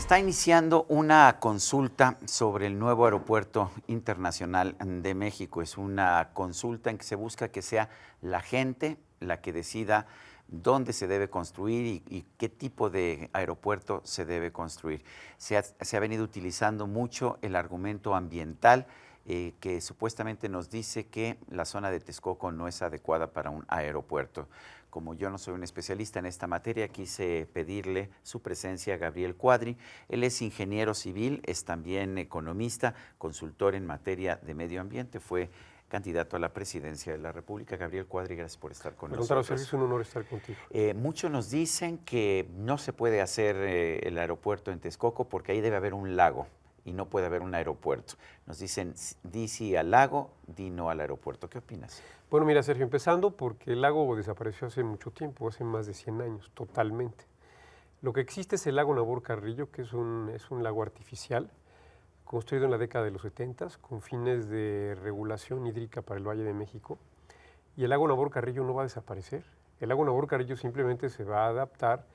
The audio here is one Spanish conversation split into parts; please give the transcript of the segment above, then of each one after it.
está iniciando una consulta sobre el nuevo Aeropuerto Internacional de México. Es una consulta en que se busca que sea la gente la que decida dónde se debe construir y qué tipo de aeropuerto se debe construir. Se ha venido utilizando mucho el argumento ambiental, que supuestamente nos dice que la zona de Texcoco no es adecuada para un aeropuerto. Como yo no soy un especialista en esta materia, quise pedirle su presencia a Gabriel Cuadri. Él es ingeniero civil, es también economista, consultor en materia de medio ambiente, fue candidato a la presidencia de la República. Gabriel Cuadri, gracias por estar con nosotros. Sergio, es un honor estar contigo. Muchos nos dicen que no se puede hacer el aeropuerto en Texcoco porque ahí debe haber un lago y no puede haber un aeropuerto. Nos dicen, di sí al lago, di no al aeropuerto. ¿Qué opinas? Bueno, mira, Sergio, empezando porque el lago desapareció hace mucho tiempo, hace más de 100 años, totalmente. Lo que existe es el lago Nabor Carrillo, que es un lago artificial, construido en la década de los 70 con fines de regulación hídrica para el Valle de México. Y el lago Nabor Carrillo no va a desaparecer. El lago Nabor Carrillo simplemente se va a adaptar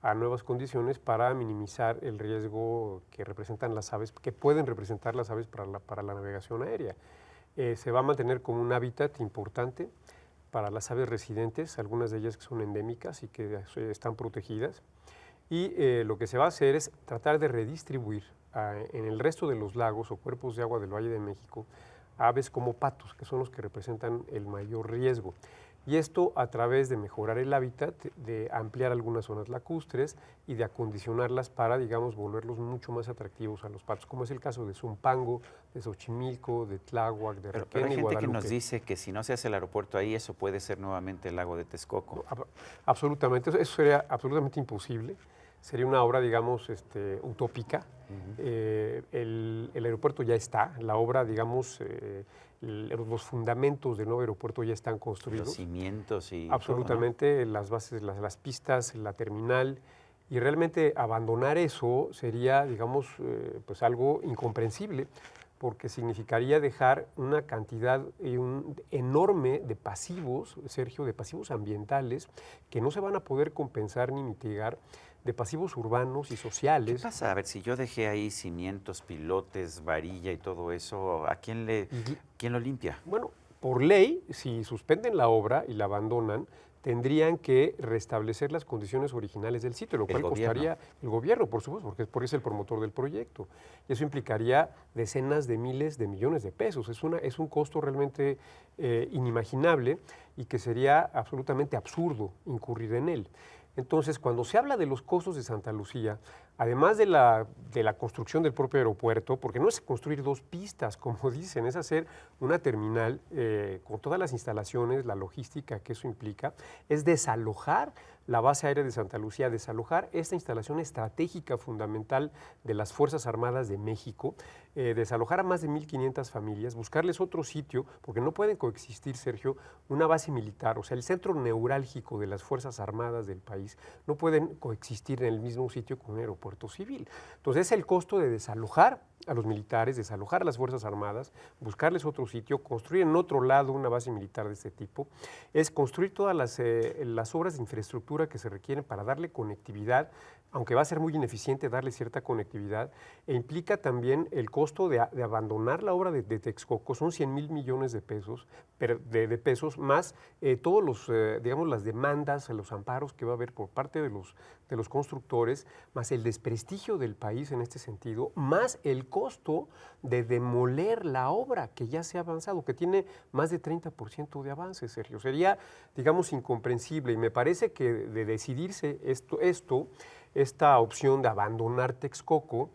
a nuevas condiciones para minimizar el riesgo que representan las aves, que pueden representar las aves para la navegación aérea. Se va a mantener como un hábitat importante para las aves residentes, algunas de ellas que son endémicas y que están protegidas. Y lo que se va a hacer es tratar de redistribuir en el resto de los lagos o cuerpos de agua del Valle de México aves como patos, que son los que representan el mayor riesgo. Y esto a través de mejorar el hábitat, de ampliar algunas zonas lacustres y de acondicionarlas para, digamos, volverlos mucho más atractivos a los patos, como es el caso de Zumpango, de Xochimilco, de Tláhuac, de Requena y Guadalupe. Pero hay gente que nos dice que si no se hace el aeropuerto ahí, eso puede ser nuevamente el lago de Texcoco. No, absolutamente, eso sería absolutamente imposible. Sería una obra, digamos, utópica. El aeropuerto ya está, la obra, digamos, los fundamentos del nuevo aeropuerto ya están construidos. Los cimientos y absolutamente, todo, ¿no? Las bases, las pistas, la terminal, y realmente abandonar eso sería, digamos, pues algo incomprensible, porque significaría dejar una cantidad enorme de pasivos, Sergio, de pasivos ambientales, que no se van a poder compensar ni mitigar, de pasivos urbanos y sociales. ¿Qué pasa? A ver, si yo dejé ahí cimientos, pilotes, varilla y todo eso, ¿a quién lo limpia? Bueno, por ley, si suspenden la obra y la abandonan, tendrían que restablecer las condiciones originales del sitio, lo cual costaría el gobierno, por supuesto, porque es el promotor del proyecto. Y eso implicaría decenas de miles de millones de pesos. Es un costo realmente inimaginable y que sería absolutamente absurdo incurrir en él. Entonces, cuando se habla de los costos de Santa Lucía, además de la construcción del propio aeropuerto, porque no es construir dos pistas, como dicen, es hacer una terminal con todas las instalaciones, la logística que eso implica, es desalojar la base aérea de Santa Lucía, desalojar esta instalación estratégica fundamental de las Fuerzas Armadas de México, desalojar a más de 1,500 familias, buscarles otro sitio, porque no pueden coexistir, Sergio, una base militar, o sea, el centro neurálgico de las Fuerzas Armadas del país, no pueden coexistir en el mismo sitio con un aeropuerto civil. Entonces es el costo de desalojar a los militares, desalojar a las Fuerzas Armadas, buscarles otro sitio, construir en otro lado una base militar de este tipo, es construir todas las obras de infraestructura que se requieren para darle conectividad, aunque va a ser muy ineficiente darle cierta conectividad, e implica también el costo de abandonar la obra de Texcoco, son 100,000 millones de pesos, más todos los, digamos, las demandas, los amparos que va a haber por parte de los constructores, más el desprestigio del país en este sentido, más el costo de demoler la obra que ya se ha avanzado, que tiene más de 30% de avance, Sergio. Sería, digamos, incomprensible, y me parece que de decidirse esta opción de abandonar Texcoco,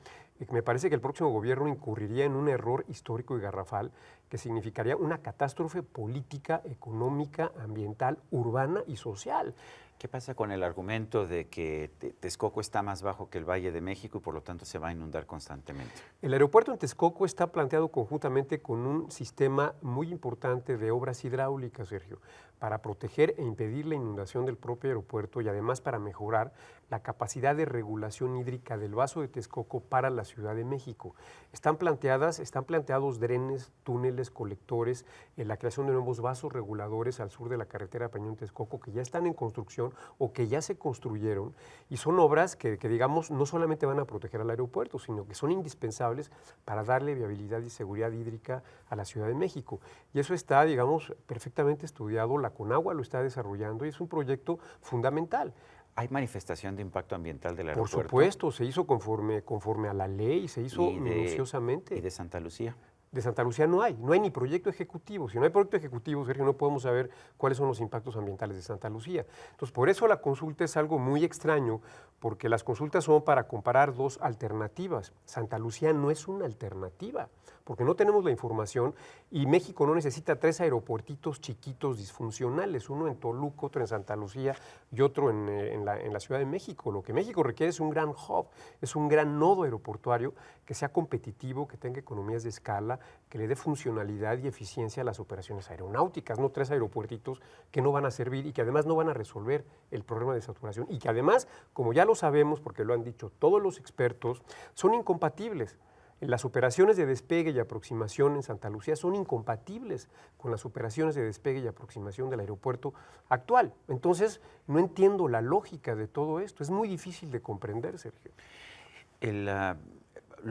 me parece que el próximo gobierno incurriría en un error histórico y garrafal que significaría una catástrofe política, económica, ambiental, urbana y social. ¿Qué pasa con el argumento de que Texcoco está más bajo que el Valle de México y por lo tanto se va a inundar constantemente? El aeropuerto en Texcoco está planteado conjuntamente con un sistema muy importante de obras hidráulicas, Sergio, para proteger e impedir la inundación del propio aeropuerto y además para mejorar la capacidad de regulación hídrica del vaso de Texcoco para la Ciudad de México. Están planteados drenes, túneles, colectores, la creación de nuevos vasos reguladores al sur de la carretera Peñón-Texcoco que ya están en construcción construcción o que ya se construyeron, y son obras que, digamos, no solamente van a proteger al aeropuerto, sino que son indispensables para darle viabilidad y seguridad hídrica a la Ciudad de México. Y eso está, digamos, perfectamente estudiado, la Conagua lo está desarrollando y es un proyecto fundamental. ¿Hay manifestación de impacto ambiental del Por aeropuerto? supuesto, se hizo conforme a la ley, se hizo minuciosamente. ¿Y de Santa Lucía? De Santa Lucía no hay ni proyecto ejecutivo. Si no hay proyecto ejecutivo, Sergio, no podemos saber cuáles son los impactos ambientales de Santa Lucía. Entonces, por eso la consulta es algo muy extraño, porque las consultas son para comparar dos alternativas. Santa Lucía no es una alternativa, porque no tenemos la información y México no necesita 3 aeropuertitos chiquitos disfuncionales, uno en Toluca, otro en Santa Lucía y otro en la Ciudad de México. Lo que México requiere es un gran hub, es un gran nodo aeroportuario que sea competitivo, que tenga economías de escala, que le dé funcionalidad y eficiencia a las operaciones aeronáuticas, no 3 aeropuertitos que no van a servir y que además no van a resolver el problema de saturación y que además, como ya lo sabemos, porque lo han dicho todos los expertos, son incompatibles. Las operaciones de despegue y aproximación en Santa Lucía son incompatibles con las operaciones de despegue y aproximación del aeropuerto actual. Entonces, no entiendo la lógica de todo esto. Es muy difícil de comprender, Sergio.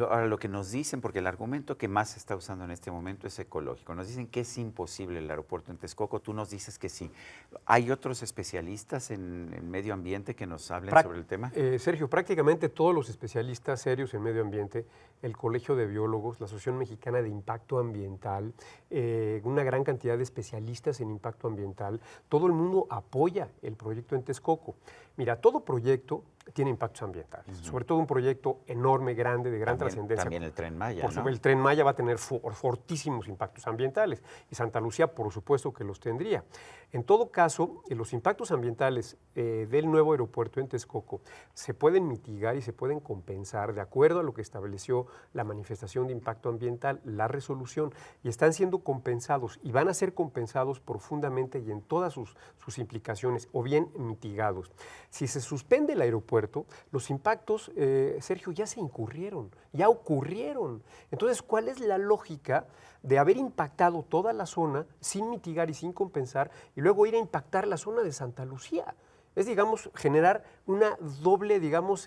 Ahora, lo que nos dicen, porque el argumento que más se está usando en este momento es ecológico, nos dicen que es imposible el aeropuerto en Texcoco, tú nos dices que sí. ¿Hay otros especialistas en medio ambiente que nos hablen sobre el tema? Sergio, prácticamente todos los especialistas serios en medio ambiente, el Colegio de Biólogos, la Asociación Mexicana de Impacto Ambiental, una gran cantidad de especialistas en impacto ambiental, todo el mundo apoya el proyecto en Texcoco. Mira, todo proyecto tiene impactos ambientales, sobre todo un proyecto enorme, grande, de gran trascendencia. También el Tren Maya, Por supuesto, el Tren Maya va a tener fortísimos impactos ambientales y Santa Lucía, por supuesto, que los tendría. En todo caso, los impactos ambientales del nuevo aeropuerto en Texcoco se pueden mitigar y se pueden compensar de acuerdo a lo que estableció la manifestación de impacto ambiental, la resolución, y están siendo compensados y van a ser compensados profundamente y en todas sus implicaciones, o bien mitigados. Si se suspende el aeropuerto, los impactos, Sergio, ya se incurrieron, ya ocurrieron. Entonces, ¿cuál es la lógica de haber impactado toda la zona sin mitigar y sin compensar y luego ir a impactar la zona de Santa Lucía? Es, digamos, generar una doble, digamos,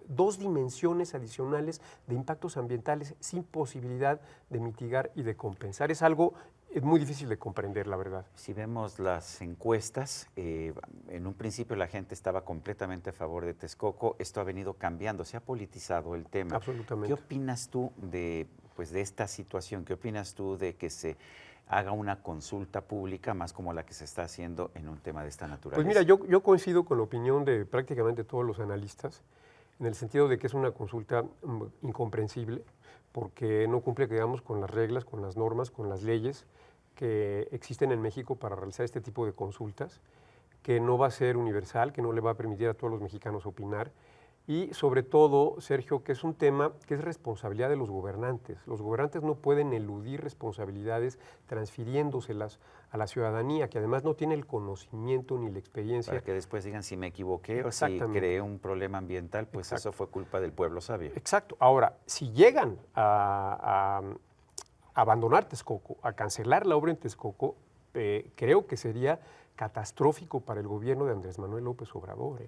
2 dimensiones adicionales de impactos ambientales sin posibilidad de mitigar y de compensar. Es algo muy difícil de comprender, la verdad. Si vemos las encuestas, en un principio la gente estaba completamente a favor de Texcoco, esto ha venido cambiando, se ha politizado el tema. Absolutamente. ¿Qué opinas tú de esta situación? ¿Qué opinas tú de que se haga una consulta pública más como la que se está haciendo en un tema de esta naturaleza? Pues mira, yo coincido con la opinión de prácticamente todos los analistas, en el sentido de que es una consulta incomprensible, porque no cumple, digamos, con las reglas, con las normas, con las leyes que existen en México para realizar este tipo de consultas, que no va a ser universal, que no le va a permitir a todos los mexicanos opinar, y sobre todo, Sergio, que es un tema que es responsabilidad de los gobernantes. Los gobernantes no pueden eludir responsabilidades transfiriéndoselas a la ciudadanía, que además no tiene el conocimiento ni la experiencia. Para que después digan si me equivoqué o si creé un problema ambiental, pues eso fue culpa del pueblo sabio. Exacto. Ahora, si llegan a abandonar Texcoco, a cancelar la obra en Texcoco, creo que sería catastrófico para el gobierno de Andrés Manuel López Obrador,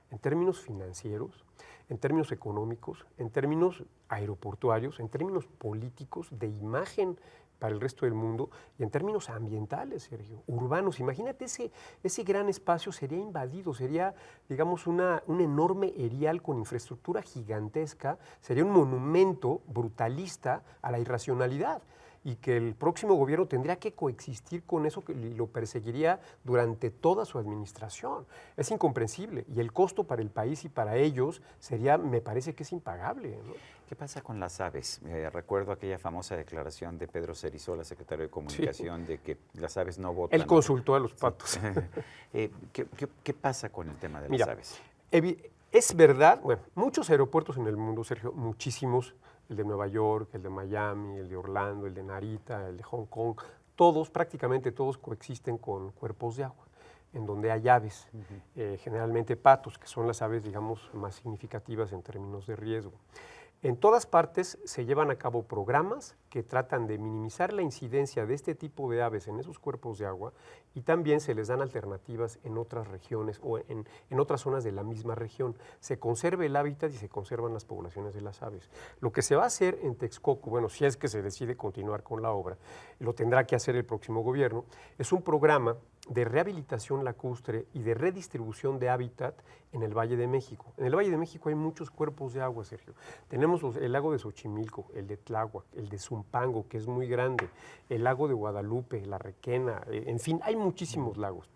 en términos financieros, en términos económicos, en términos aeroportuarios, en términos políticos, de imagen para el resto del mundo y en términos ambientales, Sergio, urbanos. Imagínate ese gran espacio sería invadido, sería, digamos, un enorme erial con infraestructura gigantesca, sería un monumento brutalista a la irracionalidad y que el próximo gobierno tendría que coexistir con eso que lo perseguiría durante toda su administración. Es incomprensible y el costo para el país y para ellos sería, me parece que es impagable, ¿no? ¿Qué pasa con las aves? Recuerdo aquella famosa declaración de Pedro Cerizola, secretario de Comunicación, de que las aves no votan. Él consultó a los patos. Sí. ¿Qué pasa con el tema de las aves? Es verdad, bueno, muchos aeropuertos en el mundo, Sergio, muchísimos, el de Nueva York, el de Miami, el de Orlando, el de Narita, el de Hong Kong, todos, prácticamente todos coexisten con cuerpos de agua, en donde hay aves, generalmente patos, que son las aves, digamos, más significativas en términos de riesgo. En todas partes se llevan a cabo programas que tratan de minimizar la incidencia de este tipo de aves en esos cuerpos de agua y también se les dan alternativas en otras regiones o en otras zonas de la misma región. Se conserva el hábitat y se conservan las poblaciones de las aves. Lo que se va a hacer en Texcoco, bueno, si es que se decide continuar con la obra, lo tendrá que hacer el próximo gobierno, es un programa de rehabilitación lacustre y de redistribución de hábitat en el Valle de México. En el Valle de México hay muchos cuerpos de agua, Sergio. Tenemos el lago de Xochimilco, el de Tláhuac, el de Zumpango, que es muy grande, el lago de Guadalupe, la Requena, en fin, hay muchísimos lagos.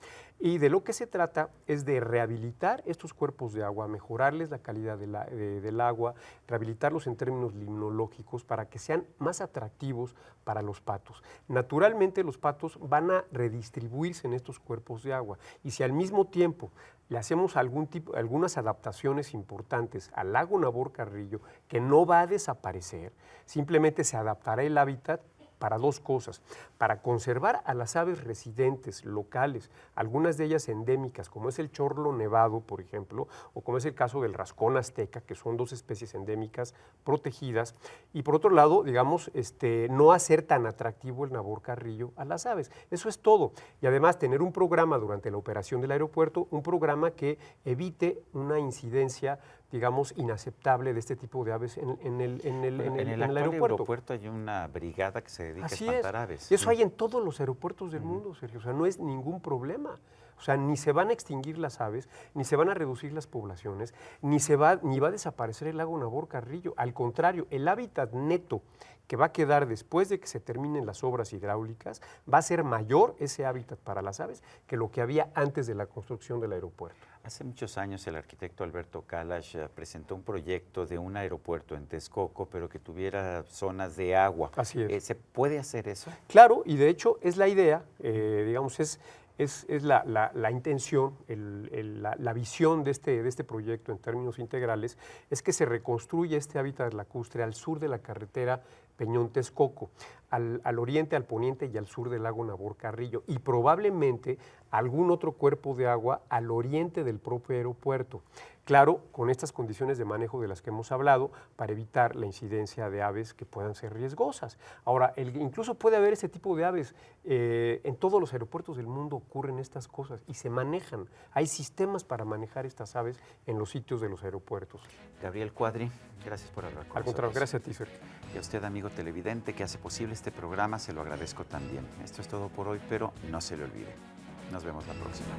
Y de lo que se trata es de rehabilitar estos cuerpos de agua, mejorarles la calidad del agua, rehabilitarlos en términos limnológicos para que sean más atractivos para los patos. Naturalmente los patos van a redistribuirse en estos cuerpos de agua y si al mismo tiempo le hacemos algunas adaptaciones importantes al lago Nabor Carrillo, que no va a desaparecer, simplemente se adaptará el hábitat para dos cosas, para conservar a las aves residentes locales, algunas de ellas endémicas, como es el chorlo nevado, por ejemplo, o como es el caso del rascón azteca, que son dos especies endémicas protegidas, y por otro lado, digamos, no hacer tan atractivo el Nabor Carrillo a las aves. Eso es todo. Y además tener un programa durante la operación del aeropuerto, un programa que evite una incidencia, digamos, inaceptable de este tipo de aves en el aeropuerto hay una brigada que se dedica a espantar aves. Eso hay en todos los aeropuertos del mundo, Sergio. O sea, no es ningún problema. O sea, ni se van a extinguir las aves, ni se van a reducir las poblaciones, ni va a desaparecer el lago Nabor Carrillo. Al contrario, el hábitat neto que va a quedar después de que se terminen las obras hidráulicas, va a ser mayor ese hábitat para las aves que lo que había antes de la construcción del aeropuerto. Hace muchos años el arquitecto Alberto Kalash presentó un proyecto de un aeropuerto en Texcoco, pero que tuviera zonas de agua. Así es. ¿Se puede hacer eso? Claro, y de hecho es la idea, digamos, es la intención, la visión de este proyecto en términos integrales, es que se reconstruya este hábitat lacustre al sur de la carretera Peñón-Texcoco, al oriente, al poniente y al sur del lago Nabor Carrillo, y probablemente algún otro cuerpo de agua al oriente del propio aeropuerto. Claro, con estas condiciones de manejo de las que hemos hablado, para evitar la incidencia de aves que puedan ser riesgosas. Ahora, incluso puede haber ese tipo de aves. En todos los aeropuertos del mundo ocurren estas cosas y se manejan. Hay sistemas para manejar estas aves en los sitios de los aeropuertos. Gabriel Cuadri, gracias por hablar con nosotros. Al contrario, gracias a ti, Sergio. Y a usted, amigo televidente, que hace posible este programa, se lo agradezco también. Esto es todo por hoy, pero no se le olvide. Nos vemos la próxima.